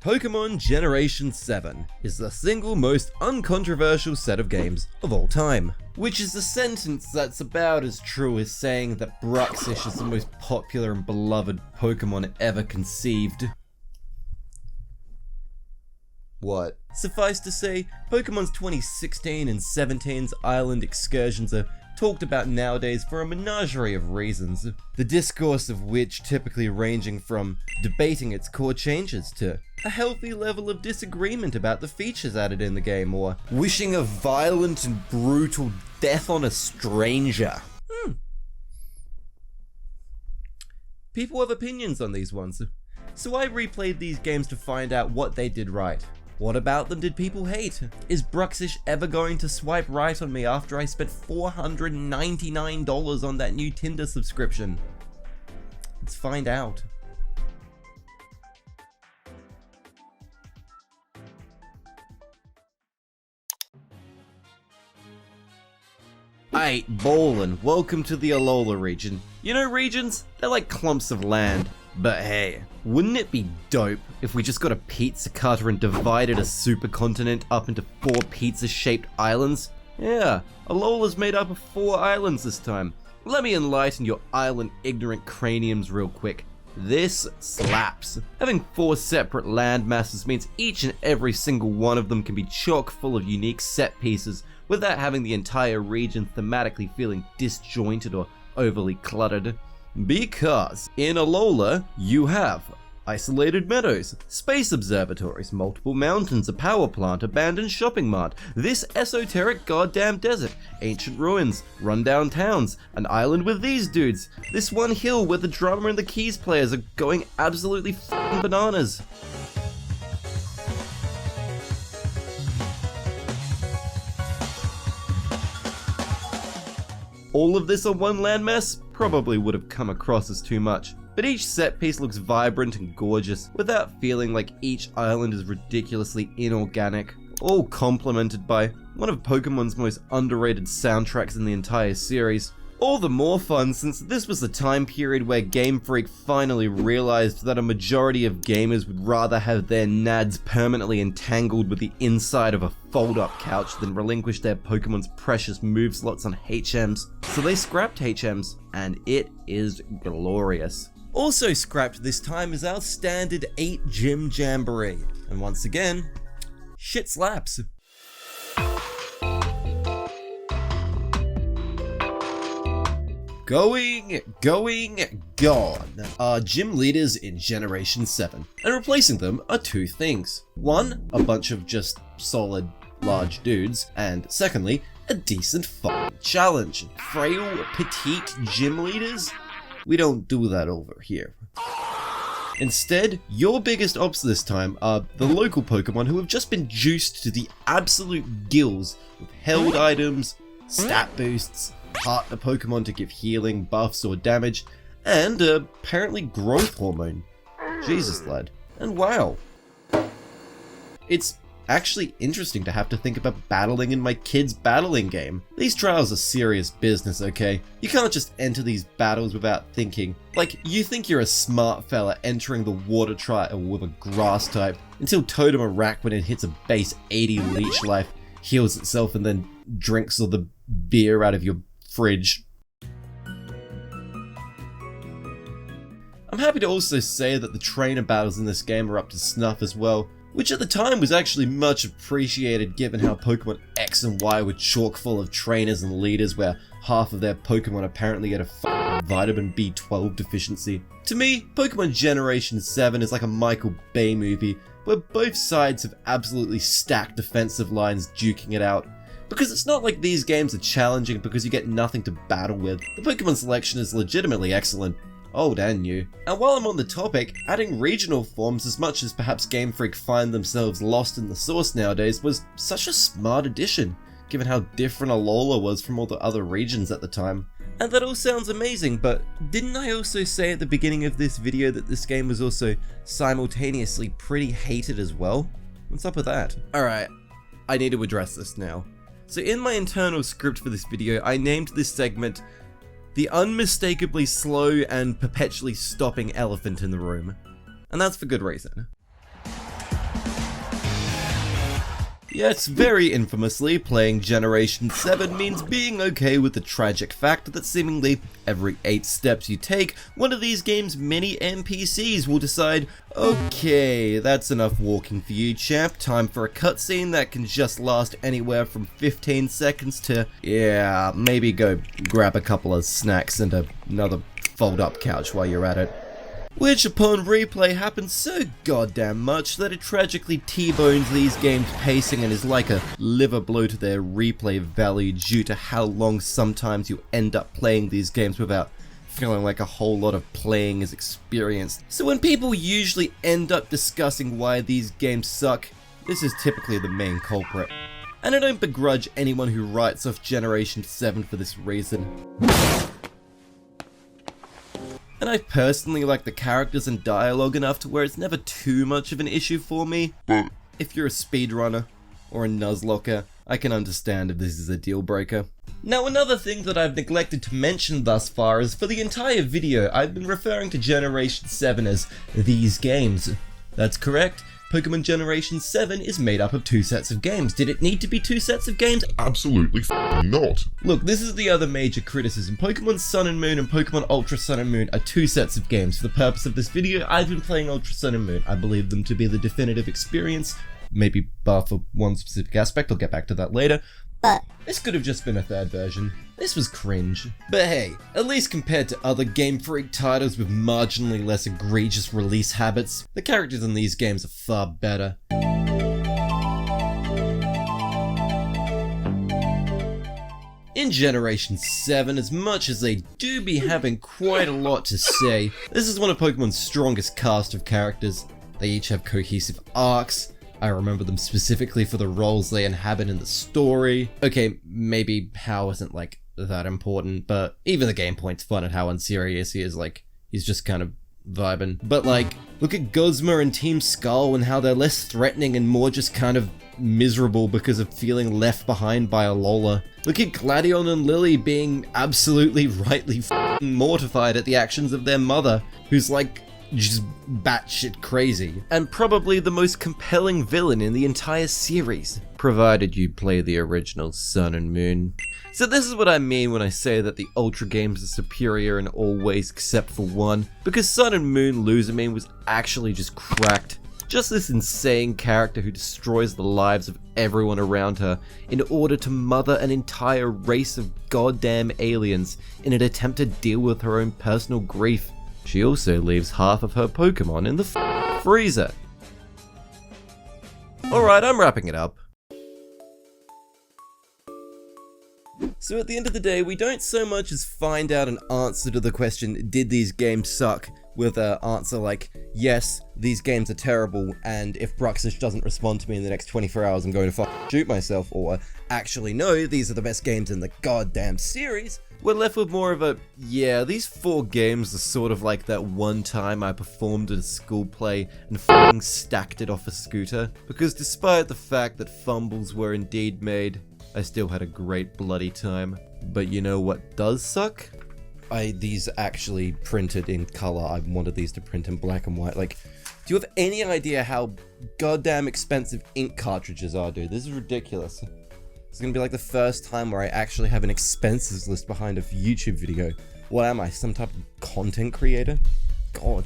Pokemon Generation 7 is the single most uncontroversial set of games of all time. Which is a sentence that's about as true as saying that Bruxish is the most popular and beloved Pokemon ever conceived. What? Suffice to say, Pokemon's 2016 and 17's island excursions are talked about nowadays for a menagerie of reasons, the discourse of which typically ranging from debating its core changes to a healthy level of disagreement about the features added in the game, or wishing a violent and brutal death on a stranger. People have opinions on these ones, so I replayed these games to find out what they did right. What about them did people hate? Is Bruxish ever going to swipe right on me after I spent $499 on that new Tinder subscription? Let's find out. Aight, ballin', welcome to the Alola region. You know regions? They're like clumps of land. But hey, wouldn't it be dope if we just got a pizza cutter and divided a supercontinent up into 4 pizza-shaped islands? Yeah, Alola's made up of 4 islands this time. Let me enlighten your island-ignorant craniums real quick. This slaps. Having 4 separate land masses means each and every single one of them can be chock full of unique set pieces without having the entire region thematically feeling disjointed or overly cluttered. Because in Alola, you have isolated meadows, space observatories, multiple mountains, a power plant, abandoned shopping mart, this esoteric goddamn desert, ancient ruins, rundown towns, an island with these dudes, this one hill where the drummer and the keys players are going absolutely f***ing bananas. All of this on one landmass probably would have come across as too much, but each set piece looks vibrant and gorgeous without feeling like each island is ridiculously inorganic, all complemented by one of Pokemon's most underrated soundtracks in the entire series. All the more fun since this was the time period where Game Freak finally realized that a majority of gamers would rather have their nads permanently entangled with the inside of a fold-up couch than relinquish their Pokemon's precious move slots on HMs. So they scrapped HMs, and it is glorious. Also scrapped this time is our standard 8 Gym Jamboree, and once again, shit slaps. Gone are gym leaders in Generation 7, and replacing them are 2 things. One, a bunch of just solid, large dudes, and secondly, a decent fucking challenge. Frail, petite gym leaders? We don't do that over here. Instead, your biggest ops this time are the local Pokemon who have just been juiced to the absolute gills with held items, stat boosts, partner Pokemon to give healing, buffs, or damage, and apparently growth hormone. Jesus, lad. And wow. It's actually interesting to have to think about battling in my kid's battling game. These trials are serious business, okay? You can't just enter these battles without thinking. Like, you think you're a smart fella entering the water trial with a grass type until Totem Araquanid hits a base 80 leech life, heals itself, and then drinks all the beer out of your fridge. I'm happy to also say that the trainer battles in this game are up to snuff as well, which at the time was actually much appreciated given how Pokemon X and Y were chock full of trainers and leaders where half of their Pokemon apparently get a f***ing vitamin B12 deficiency. To me, Pokemon Generation 7 is like a Michael Bay movie where both sides have absolutely stacked defensive lines duking it out. Because it's not like these games are challenging because you get nothing to battle with. The Pokemon selection is legitimately excellent. Old and new. And while I'm on the topic, adding regional forms as much as perhaps Game Freak find themselves lost in the source nowadays was such a smart addition, given how different Alola was from all the other regions at the time. And that all sounds amazing, but didn't I also say at the beginning of this video that this game was also simultaneously pretty hated as well? What's up with that? Alright, I need to address this now. So in my internal script for this video, I named this segment the unmistakably slow and perpetually stopping elephant in the room. And that's for good reason. Yet, very infamously, playing Generation 7 means being okay with the tragic fact that seemingly every 8 steps you take, one of these game's many NPCs will decide, okay, that's enough walking for you, champ, time for a cutscene that can just last anywhere from 15 seconds to, yeah, maybe go grab a couple of snacks and another fold-up couch while you're at it. Which upon replay happens so goddamn much that it tragically T-bones these games' pacing and is like a liver blow to their replay value due to how long sometimes you end up playing these games without feeling like a whole lot of playing is experienced. So when people usually end up discussing why these games suck, this is typically the main culprit. And I don't begrudge anyone who writes off Generation 7 for this reason. And I personally like the characters and dialogue enough to where it's never too much of an issue for me. But if you're a speedrunner or a nuzlocker, I can understand if this is a deal breaker. Now another thing that I've neglected to mention thus far is for the entire video I've been referring to Generation 7 as these games. That's correct. Pokemon Generation 7 is made up of 2 sets of games. Did it need to be 2 sets of games? Absolutely not. Look, this is the other major criticism. Pokemon Sun and Moon and Pokemon Ultra Sun and Moon are 2 sets of games. For the purpose of this video, I've been playing Ultra Sun and Moon. I believe them to be the definitive experience. Maybe bar for one specific aspect, I'll get back to that later. But this could have just been a 3rd version. This was cringe. But hey, at least compared to other Game Freak titles with marginally less egregious release habits, the characters in these games are far better. In Generation 7, as much as they do be having quite a lot to say, this is one of Pokemon's strongest cast of characters. They each have cohesive arcs. I remember them specifically for the roles they inhabit in the story. Okay, maybe Hao isn't like that important, but even the game point's fun at how unserious he is, like, he's just kind of vibing. But like, look at Guzma and Team Skull and how they're less threatening and more just kind of miserable because of feeling left behind by Alola. Look at Gladion and Lily being absolutely rightly f***ing mortified at the actions of their mother, who's like, just batshit crazy, and probably the most compelling villain in the entire series, provided you play the original Sun and Moon. So this is what I mean when I say that the Ultra games are superior in all ways except for one, because Sun and Moon Luzamine was actually just cracked. Just this insane character who destroys the lives of everyone around her in order to mother an entire race of goddamn aliens in an attempt to deal with her own personal grief. She also leaves half of her Pokemon in the freezer. Alright, I'm wrapping it up. So at the end of the day, we don't so much as find out an answer to the question, did these games suck? With an answer like, yes, these games are terrible, and if Bruxish doesn't respond to me in the next 24 hours, I'm going to shoot myself, or actually no, these are the best games in the goddamn series. We're left with more of a, yeah, these 4 games are sort of like that one time I performed at a school play and f***ing stacked it off a scooter. Because despite the fact that fumbles were indeed made, I still had a great bloody time. But you know what does suck? These actually printed in color. I wanted these to print in black and white. Like, do you have any idea how goddamn expensive ink cartridges are, dude? This is ridiculous. It's gonna be like the first time where I actually have an expenses list behind a YouTube video. What am I, some type of content creator? God.